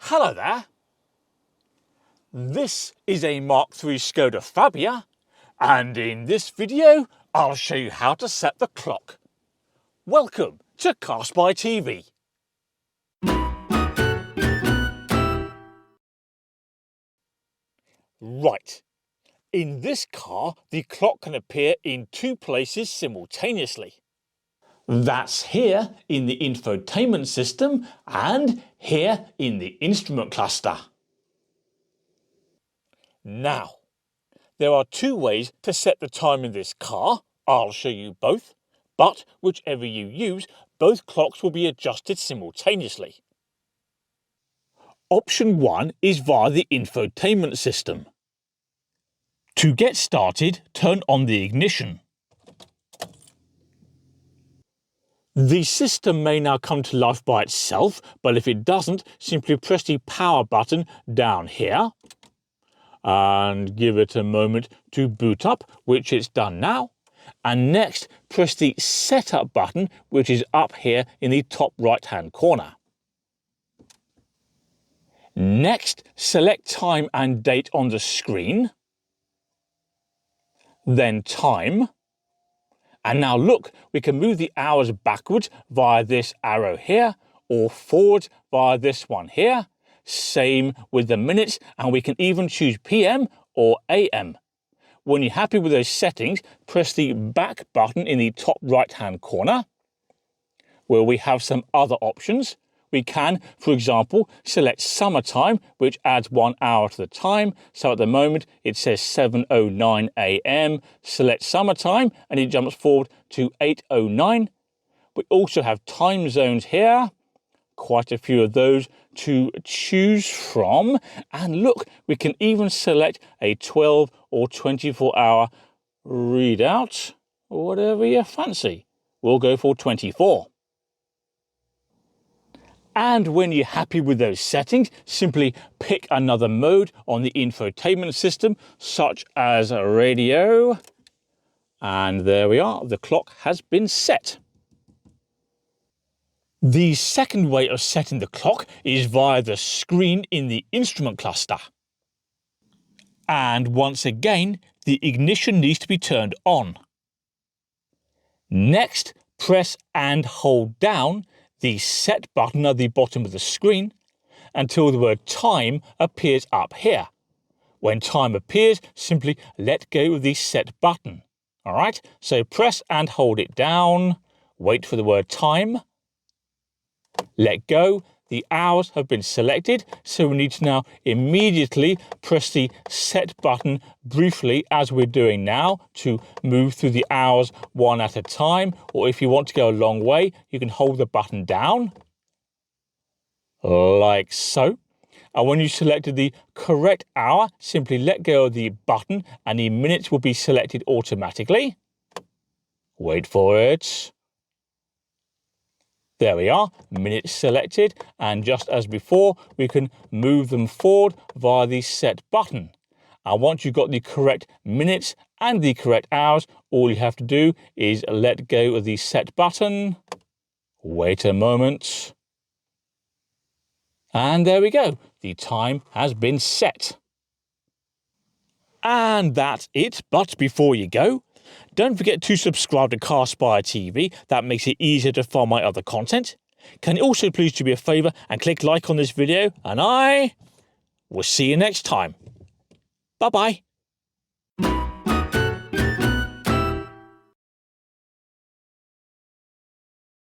Hello there. This is a Mark III Skoda Fabia, and in this video I'll show you how to set the clock. Welcome to CarSpyTV. Right, in this car the clock can appear in two places simultaneously. That's here in the infotainment system and here in the instrument cluster. Now, there are two ways to set the time in this car. I'll show you both, but whichever you use, both clocks will be adjusted simultaneously. Option 1 is via the infotainment system. To get started, turn on the ignition. The system may now come to life by itself, but if it doesn't, simply press the power button down here and give it a moment to boot up, which it's done now. And next, press the setup button, which is up here in the top right-hand corner. Next, select time and date on the screen, then time. And now look, we can move the hours backwards via this arrow here, or forwards via this one here. Same with the minutes, and we can even choose PM or AM. When you're happy with those settings, press the back button in the top right-hand corner, where we have some other options. We can, for example, select summertime, which adds 1 hour to the time. So at the moment, it says 7:09 AM. Select summertime, and it jumps forward to 8:09. We also have time zones here, quite a few of those to choose from. And look, we can even select a 12 or 24-hour readout, whatever you fancy. We'll go for 24. And when you're happy with those settings, simply pick another mode on the infotainment system, such as radio. And there we are, the clock has been set. The second way of setting the clock is via the screen in the instrument cluster. And once again, the ignition needs to be turned on. Next, press and hold down the set button at the bottom of the screen until the word time appears up here. When time appears, simply let go of the set button. Alright, so press and hold it down, wait for the word time, let go. The hours have been selected, so we need to now immediately press the set button briefly, as we're doing now, to move through the hours one at a time. Or if you want to go a long way, you can hold the button down, like so. And when you selected the correct hour, simply let go of the button and the minutes will be selected automatically. Wait for it. There we are, minutes selected, and just as before, we can move them forward via the set button. And once you've got the correct minutes and the correct hours, all you have to do is let go of the set button, wait a moment, and there we go, the time has been set. And that's it, but before you go, don't forget to subscribe to CarSpyTV, that makes it easier to find my other content. Can you also please do me a favour and click like on this video, and I will see you next time. Bye bye.